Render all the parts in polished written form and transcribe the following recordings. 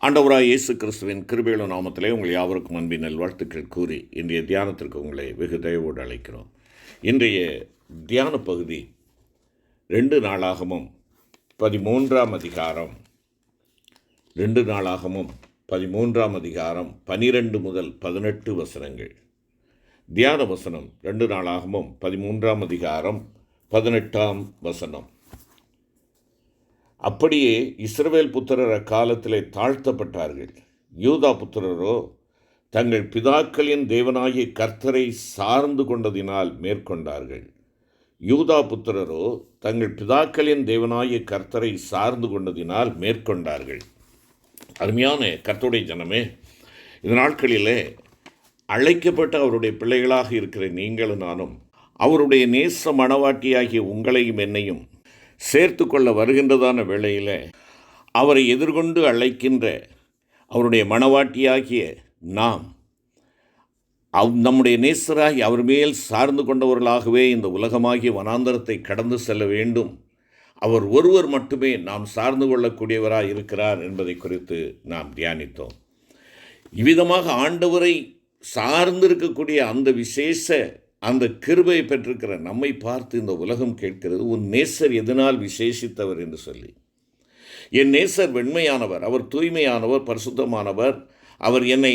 ஆண்டவராய் இயேசு கிறிஸ்துவின் கிருபையுள்ள நாமத்திலே உங்கள் யாவருக்கும் அன்பின் நல்வாழ்த்துக்கள் கூறி இன்றைய தியானத்திற்கு உங்களை வெகு தயவோடு அழைக்கிறோம். இன்றைய தியான பகுதி 2 நாளாகமும் 13ஆம் அதிகாரம் 2 நாளாகமும் 13ஆம் அதிகாரம் 12 முதல் 18 வசனங்கள். தியான வசனம் 2 நாளாகமும் 13ஆம் அதிகாரம் 18ஆம் வசனம். அப்படியே இஸ்ரவேல் புத்திரர் அக்காலத்திலே தாழ்த்தப்பட்டார்கள். யூதா புத்திரரோ தங்கள் பிதாக்களின் தேவனாகிய கர்த்தரை சார்ந்து கொண்டதினால் மேற்கொண்டார்கள். யூதா புத்திரரோ தங்கள் பிதாக்களின் தேவனாகிய கர்த்தரை சார்ந்து கொண்டதினால் மேற்கொண்டார்கள். அருமையான கர்த்தருடைய ஜனமே, இந்த நாட்களிலே அழைக்கப்பட்ட அவருடைய பிள்ளைகளாக இருக்கிற நீங்களும் நானும் அவருடைய நேச மணவாட்டியாகிய உங்களையும் என்னையும் சேர்த்து கொள்ள வருகின்றதான வேளையில் அவரை எதிர்கொண்டு அழைக்கின்ற அவருடைய மணவாட்டியாகிய நாம் நம்முடைய நேசராகி அவர் மேல் சார்ந்து கொண்டவர்களாகவே இந்த உலகமாகிய வனாந்தரத்தை கடந்து செல்ல வேண்டும். அவர் ஒருவர் மட்டுமே நாம் சார்ந்து கொள்ளக்கூடியவராக இருக்கிறார் என்பதை குறித்து நாம் தியானித்தோம். இவ்விதமாக ஆண்டவரை சார்ந்திருக்கக்கூடிய அந்த விசேஷ அந்த கிருபை பெற்றிருக்கிற நம்மை பார்த்து இந்த உலகம் கேட்கிறது, உன் நேசர் எதனால் விசேஷித்தவர் என்று சொல்லி. என் நேசர் வெண்மையானவர், அவர் தூய்மையானவர், பரிசுத்தமானவர், அவர் என்னை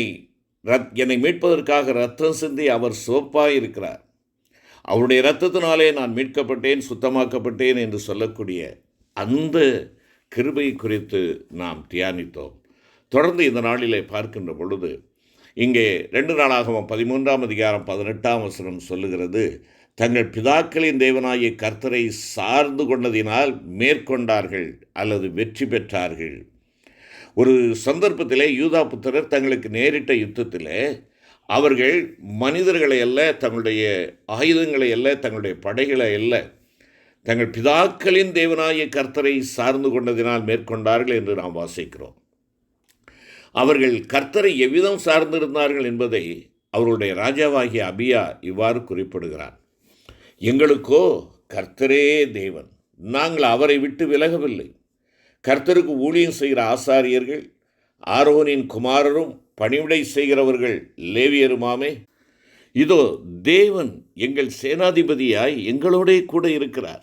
மீட்பதற்காக இரத்தம் சிந்தி அவர் சிவப்பாய் இருக்கிறார், அவருடைய இரத்தத்தினாலே நான் மீட்கப்பட்டேன், சுத்தமாக்கப்பட்டேன் என்று சொல்லக்கூடிய அந்த கிருபை குறித்து நாம் தியானித்தோம். தொடர்ந்து இந்த நாளிலே பார்க்கின்ற பொழுது இங்கே 2 நாளாகமும் 13ஆம் அதிகாரம் 18ஆம் வசனம் சொல்லுகிறது, தங்கள் பிதாக்களின் தேவனாகிய கர்த்தரை சார்ந்து கொண்டதினால் மேற்கொண்டார்கள் அல்லது வெற்றி பெற்றார்கள். ஒரு சந்தர்ப்பத்திலே யூதா புத்திரர் தங்களுக்கு நேரிட்ட யுத்தத்திலே அவர்கள் மனிதர்களை அல்ல, தங்களுடைய ஆயுதங்களை அல்ல, தங்களுடைய படைகளை அல்ல, தங்கள் பிதாக்களின் தேவனாகிய கர்த்தரை சார்ந்து கொண்டதினால் மேற்கொண்டார்கள் என்று நாம் வாசிக்கிறோம். அவர்கள் கர்த்தரை எவ்விதம் சார்ந்திருந்தார்கள் என்பதை அவர்களுடைய ராஜாவாகிய அபியா இவ்வாறு குறிப்பிடுகிறார். எங்களுக்கோ கர்த்தரே தேவன், நாங்கள் அவரை விட்டு விலகவில்லை. கர்த்தருக்கு ஊழியம் செய்கிற ஆசாரியர்கள் ஆரோனின் குமாரரும் பணிவிடை செய்கிறவர்கள் லேவியருமாமே. இதோ தேவன் எங்கள் சேனாதிபதியாய் எங்களோடே கூட இருக்கிறார்.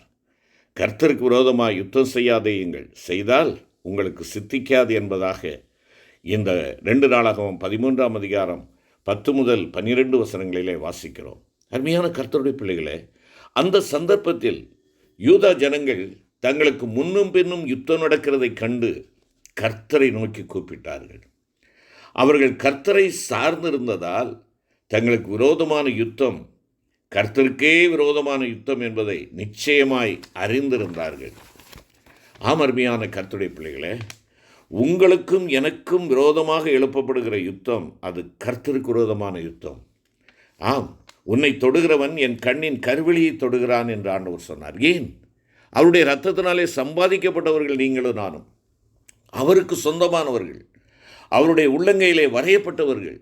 கர்த்தருக்கு விரோதமாய் யுத்தம் செய்யாதேயுங்கள், செய்தால் உங்களுக்கு சித்திக்காது என்பதாக இந்த 2 நாளாகவும் 13ஆம் அதிகாரம் 10 முதல் 12 வசனங்களிலே வாசிக்கிறோம். அருமையான கர்த்தருடைய பிள்ளைகளே, அந்த சந்தர்ப்பத்தில் யூதா ஜனங்கள் தங்களுக்கு முன்னும் பின்னும் யுத்தம் நடக்கிறதை கண்டு கர்த்தரை நோக்கி கூப்பிட்டார்கள். அவர்கள் கர்த்தரை சார்ந்திருந்ததால் தங்களுக்கு விரோதமான யுத்தம் கர்த்தருக்கே விரோதமான யுத்தம் என்பதை நிச்சயமாய் அறிந்திருந்தார்கள். அருமையான கர்த்தருடைய பிள்ளைகளே, உங்களுக்கும் எனக்கும் விரோதமாக எழுப்பப்படுகிற யுத்தம் அது கர்த்தருக்கு விரோதமான யுத்தம். உன்னை தொடுகிறவன் என் கண்ணின் கருவிழியை தொடுகிறான் என்று ஆண்டவர் சொன்னார். ஏன்? அவருடைய இரத்தத்தினாலே சம்பாதிக்கப்பட்டவர்கள் நீங்களும் நானும், அவருக்கு சொந்தமானவர்கள், அவருடைய உள்ளங்கையிலே வரையப்பட்டவர்கள்.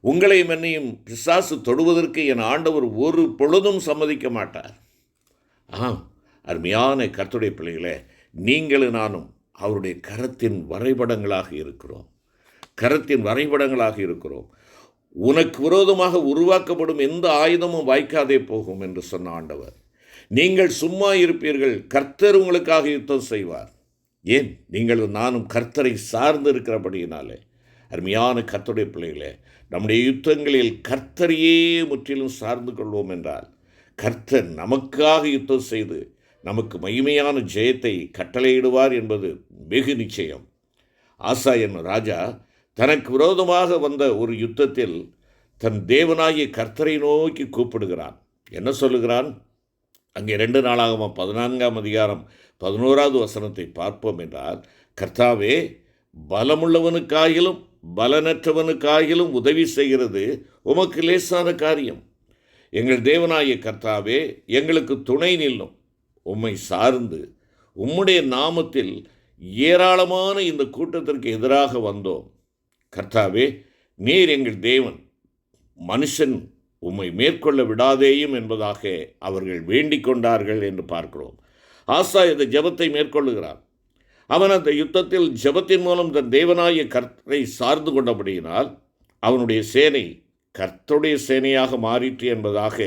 உங்களையும் என்னையும் பிசாசு தொடுவதற்கு என் ஆண்டவர் ஒரு பொழுதும் சம்மதிக்க மாட்டார். அருமையான கர்த்தருடைய பிள்ளைகளே, நீங்களும் நானும் அவருடைய கரத்தின் வரைபடங்களாக இருக்கிறோம். உனக்கு விரோதமாக உருவாக்கப்படும் எந்த ஆயுதமும் வாய்க்காதே போகும் என்று சொன்ன ஆண்டவர், நீங்கள் சும்மா இருப்பீர்கள், கர்த்தர் உங்களுக்காக யுத்தம் செய்வார். ஏன்? நீங்கள் நானும் கர்த்தரை சார்ந்து இருக்கிறபடியினாலே. அருமையான கர்த்தருடைய பிள்ளைகளே, நம்முடைய யுத்தங்களில் கர்த்தரையே முற்றிலும் சார்ந்து கொள்வோம் என்றால் கர்த்தர் நமக்காக யுத்தம் செய்து நமக்கு மகிமையான ஜெயத்தை கட்டளையிடுவார் என்பது வெகு நிச்சயம். ஆசா என்னும் ராஜா தனக்கு விரோதமாக வந்த ஒரு யுத்தத்தில் தன் தேவனாகிய கர்த்தரை நோக்கி கூப்பிடுகிறான். என்ன சொல்லுகிறான்? அங்கே 2 நாளாகமும் 14ஆம் அதிகாரம் 11ஆவது வசனத்தை பார்ப்போம் என்றால், கர்த்தாவே, பலமுள்ளவனுக்காகிலும் பலனற்றவனுக்காகிலும் உதவி செய்கிறது உமக்கு லேசான காரியம். எங்கள் தேவனாகிய கர்த்தாவே, எங்களுக்கு துணை நில்லும். உம்மை சார்ந்து உம்முடைய நாமத்தில் ஏராளமான இந்த கூட்டத்திற்கு எதிராக வந்தோம். கர்த்தாவே, நீர் எங்கள் தேவன், மனுஷன் உம்மை மேற்கொள்ள விடாதேயும் என்பதாக அவர்கள் வேண்டிக் கொண்டார்கள் என்று பார்க்கிறோம். ஆசா இந்த ஜெபத்தை மேற்கொள்ளுகிறார். அவன் அந்த யுத்தத்தில் ஜெபத்தின் மூலம் தன் தேவனாகிய கர்த்தரை சார்ந்து கொண்டபடியினால் அவனுடைய சேனை கர்த்தருடைய சேனையாக மாறிற்று என்பதாக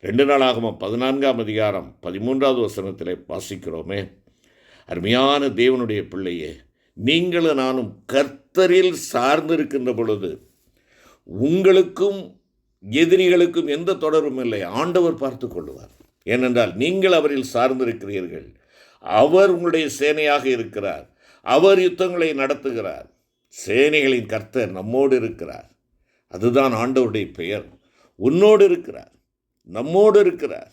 2 நாளாகமம் 14ஆம் அதிகாரம் 13வது வசனத்திலே வாசிக்கிறோமே. அருமையான தேவனுடைய பிள்ளையே, நீங்களும் நானும் கர்த்தரில் சார்ந்திருக்கின்ற பொழுது உங்களுக்கும் எதிரிகளுக்கும் எந்த தொடர்பும் இல்லை. ஆண்டவர் பார்த்து கொள்வார். ஏனென்றால் நீங்கள் அவரில் சார்ந்திருக்கிறீர்கள். அவர் உங்களுடைய சேனையாக இருக்கிறார். அவர் யுத்தங்களை நடத்துகிறார். சேனைகளின் கர்த்தர் நம்மோடு இருக்கிறார். அதுதான் ஆண்டவருடைய பெயர். உன்னோடு இருக்கிறார், நம்மோடு இருக்கிறார்.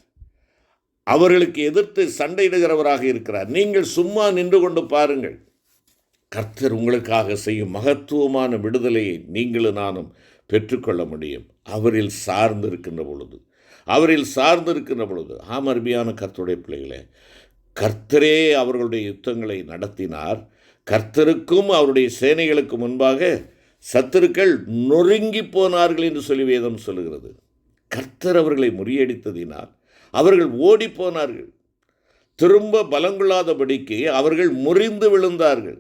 அவர்களுக்கு எதிர்த்து சண்டையிடுகிறவராக இருக்கிறார். நீங்கள் சும்மா நின்று கொண்டு பாருங்கள். கர்த்தர் உங்களுக்காக செய்யும் மகத்துவமான விடுதலையை நீங்களும் நானும் பெற்றுக்கொள்ள முடியும். அவரில் சார்ந்திருக்கின்ற பொழுது, அவரில் சார்ந்திருக்கின்ற பொழுது. அருமையான கர்த்தருடைய பிள்ளைகளே, கர்த்தரே அவர்களுடைய யுத்தங்களை நடத்தினார். கர்த்தருக்கும் அவருடைய சேனைகளுக்கு முன்பாக சத்துருக்கள் நொறுங்கி போனார்கள் என்று சொல்லி வேதம் சொல்லுகிறது. கர்த்தர் அவர்களை முறியடித்ததினால் அவர்கள் ஓடி போனார்கள். திரும்ப பலங்கொள்ளாதபடிக்கு அவர்கள் முறிந்து விழுந்தார்கள்.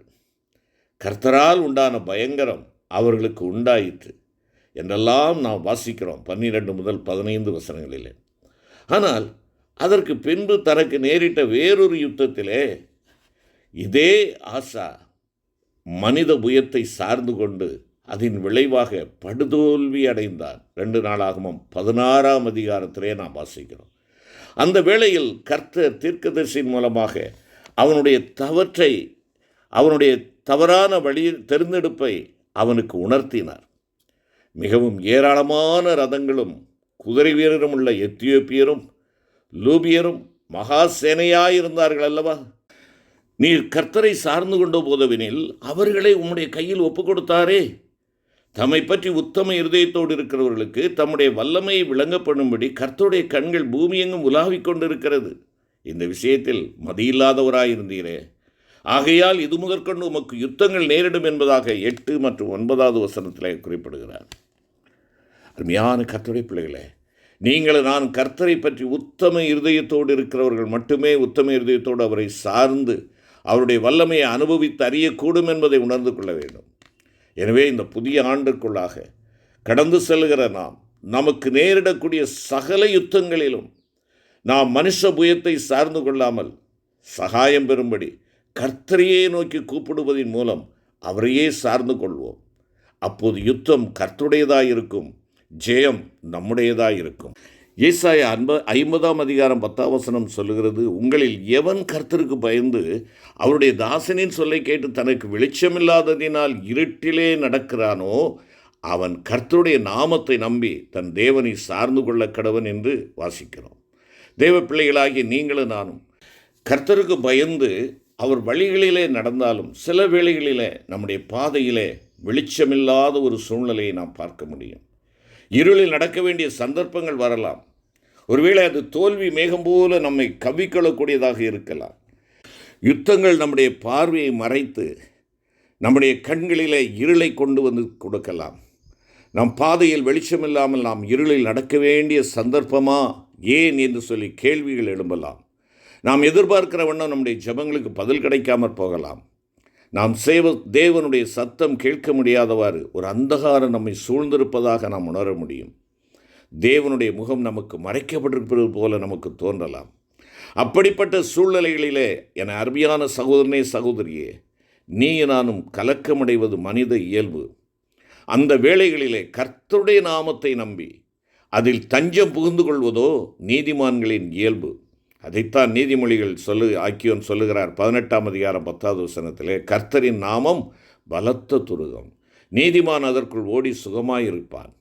கர்த்தரால் உண்டான பயங்கரம் அவர்களுக்கு உண்டாயிற்று என்றெல்லாம் நாம் வாசிக்கிறோம் 12 முதல் 15 வசனங்களிலே. ஆனால் அதற்கு பின்பு தனக்கு நேரிட்ட வேறொரு யுத்தத்திலே இதே ஆசா மனித புயத்தை சார்ந்து கொண்டு அதன் விளைவாக படுதோல்வி அடைந்தார். 2 நாளாகமம் 16ஆம் அதிகாரத்திலே நாம் வாசிக்கிறோம். அந்த வேளையில் கர்த்தர் தீர்க்கதரிசியின் மூலமாக அவனுடைய தவற்றை, அவனுடைய தவறான வழி தெரிந்தெடுப்பை அவனுக்கு உணர்த்தினார். மிகவும் ஏராளமான ரதங்களும் குதிரை வீரரும் உள்ள எத்தியோப்பியரும் லூபியரும் மகா சேனையாயிருந்தார்கள் அல்லவா? நீர் கர்த்தரை சார்ந்து கொண்ட போதவெனில் அவர்களை உம்முடைய கையில் ஒப்பு கொடுத்தாரே. தம்மை பற்றி உத்தம இருதயத்தோடு இருக்கிறவர்களுக்கு தம்முடைய வல்லமையை விளங்கப்படும்படி கர்த்தருடைய கண்கள் பூமியெங்கும் உலாவிக் கொண்டிருக்கிறது. இந்த விஷயத்தில் மதியில்லாதவராயிருந்தீரே. ஆகையால் இது முதற்கொண்டு உமக்கு யுத்தங்கள் நேரிடும் என்பதாக 8 மற்றும் 9வது வசனத்திலே குறிப்பிடுகிறார். அருமையான கர்த்தருடைய பிள்ளைகளே, நீங்கள் நான் கர்த்தரை பற்றி உத்தம இருதயத்தோடு இருக்கிறவர்கள் மட்டுமே உத்தம இருதயத்தோடு அவரை சார்ந்து அவருடைய வல்லமையை அனுபவித்து அறியக்கூடும் என்பதை உணர்ந்து கொள்ள வேண்டும். எனவே இந்த புதிய ஆண்டுக்குள்ளாக கடந்து செல்கிற நாம் நமக்கு நேரிடக்கூடிய சகல யுத்தங்களிலும் நாம் மனுஷ புயத்தை சார்ந்து கொள்ளாமல் சகாயம் பெறும்படி கர்த்தரையே நோக்கி கூப்பிடுவதன் மூலம் அவரையே சார்ந்து கொள்வோம். அப்போது யுத்தம் கர்த்தருடையதாயிருக்கும், ஜெயம் நம்முடையதாயிருக்கும். ஏசாயா 50ஆம் அதிகாரம் 10ஆம் வசனம் சொல்லுகிறது, உங்களில் எவன் கர்த்தருக்கு பயந்து அவருடைய தாசனின் சொல்லை கேட்டு தனக்கு வெளிச்சமில்லாததினால் இருட்டிலே நடக்கிறானோ அவன் கர்த்தருடைய நாமத்தை நம்பி தன் தேவனை சார்ந்து கொள்ள கடவன் என்று வாசிக்கிறோம். தேவ பிள்ளைகளாகிய நீங்களும் நானும் கர்த்தருக்கு பயந்து அவர் வழிகளிலே நடந்தாலும் சில வேளைகளிலே நம்முடைய பாதையிலே வெளிச்சமில்லாத ஒரு சூழ்நிலையை நாம் பார்க்க முடியும். இருளில் நடக்க வேண்டிய சந்தர்ப்பங்கள் வரலாம். ஒருவேளை அது தோல்வி மேகம் போல நம்மை கவ்விக்கொள்ளக்கூடியதாக இருக்கலாம். யுத்தங்கள் நம்முடைய பார்வையை மறைத்து நம்முடைய கண்களிலே இருளை கொண்டு வந்து கொடுக்கலாம். நம் பாதையில் வெளிச்சமில்லாமல் நாம் இருளில் நடக்க வேண்டிய சந்தர்ப்பமா ஏன் என்று சொல்லி கேள்விகள் எழும்பலாம். நாம் எதிர்பார்க்கிற வண்ணம் நம்முடைய ஜெபங்களுக்கு பதில் கிடைக்காமற் போகலாம். நாம் தேவனுடைய சத்தம் கேட்க முடியாதவாறு ஒரு அந்தகாரம் நம்மை சூழ்ந்திருப்பதாக நாம் உணர முடியும். தேவனுடைய முகம் நமக்கு மறைக்கப்பட்டிருப்பது போல நமக்கு தோன்றலாம். அப்படிப்பட்ட சூழ்நிலைகளிலே என அருமையான சகோதரனே சகோதரியே, நீ நானும் கலக்கமடைவது மனித இயல்பு. அந்த வேளைகளிலே கர்த்தருடைய நாமத்தை நம்பி அதில் தஞ்சம் புகுந்து கொள்வதோ நீதிமான்களின் இயல்பு. அதைத்தான் நீதிமொழிகள் ஆக்கியோன் சொல்லுகிறார் 18ஆம் அதிகாரம் 10வது வசனத்திலே, கர்த்தரின் நாமம் பலத்த துருகம், நீதிமான் அதற்குள் ஓடி சுகமாயிருப்பான்.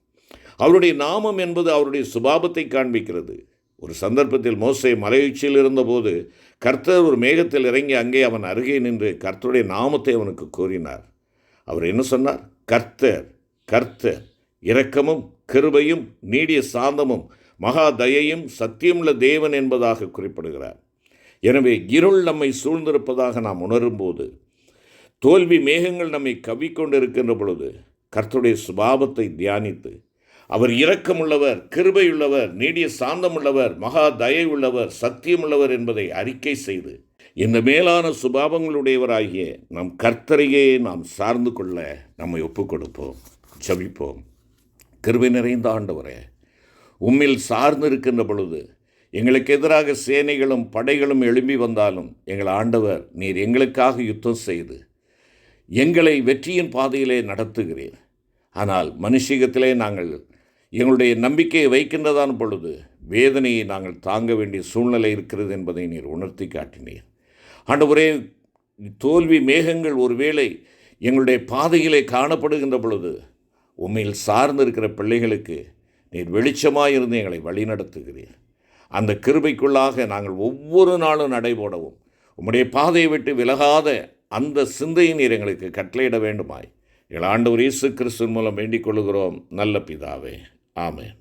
அவருடைய நாமம் என்பது அவருடைய சுபாவத்தை காண்பிக்கிறது. ஒரு சந்தர்ப்பத்தில் மோசே மலையுச்சியில் இருந்தபோது கர்த்தர் ஒரு மேகத்தில் இறங்கி அங்கே அவன் அருகே நின்று கர்த்தருடைய நாமத்தை அவனுக்கு கூறினார். அவர் என்ன சொன்னார்? கர்த்தர் கர்த்தர் இரக்கமும் கிருபையும் நீடிய சாந்தமும் மகா தயையும் சத்தியமுள்ள தேவன் என்பதாக குறிப்பிடுகிறார். எனவே இருள் நம்மை சூழ்ந்திருப்பதாக நாம் உணரும்போது, தோல்வி மேகங்கள் நம்மை கவ்விக்கொண்டிருக்கின்ற பொழுது கர்த்தருடைய சுபாவத்தை தியானித்து அவர் இரக்கமுள்ளவர், கிருபையுள்ளவர், நீடிய சாந்தமுள்ளவர், மகா தயை உள்ளவர், சத்தியமுள்ளவர் என்பதை அறிக்கை செய்து இந்த மேலான சுபாவங்களுடையவராகிய நம் கர்த்தரையே நாம் சார்ந்து கொள்ள நம்மை ஒப்புக் கொடுப்போம். ஜெபிப்போம். கிருபை நிறைந்த ஆண்டவரே, உம்மில் சார்ந்து இருக்கின்ற பொழுது எங்களுக்கு எதிராக சேனைகளும் படைகளும் எழும்பி வந்தாலும் எங்கள் ஆண்டவர் நீர் எங்களுக்காக யுத்தம் செய்து எங்களை வெற்றியின் பாதையிலே நடத்துகிறீர். ஆனால் மனுஷீகத்திலே நாங்கள் எங்களுடைய நம்பிக்கையை வைக்கின்றதான பொழுது வேதனையை நாங்கள் தாங்க வேண்டிய சூழ்நிலை இருக்கிறது என்பதை நீர் உணர்த்தி காட்டினீர். ஆண்டவரே, தோல்வி மேகங்கள் ஒருவேளை எங்களுடைய பாதையிலே காணப்படுகின்ற பொழுது உம்மில் சார்ந்து இருக்கிற பிள்ளைகளுக்கு நீர் வெளிச்சமாயிருந்து எங்களை வழிநடத்துகிறீர். அந்த கிருபைக்குள்ளாக நாங்கள் ஒவ்வொரு நாளும் நடைபோடவும் உம்முடைய பாதையை விட்டு விலகாத அந்த சிந்தையை நீர் எங்களுக்கு கட்டளையிட வேண்டுமாய் எங்கள் ஆண்டவர் இயேசு கிறிஸ்துவின் மூலம் வேண்டிக் கொள்கிறோம் நல்ல பிதாவே. ஆமென்.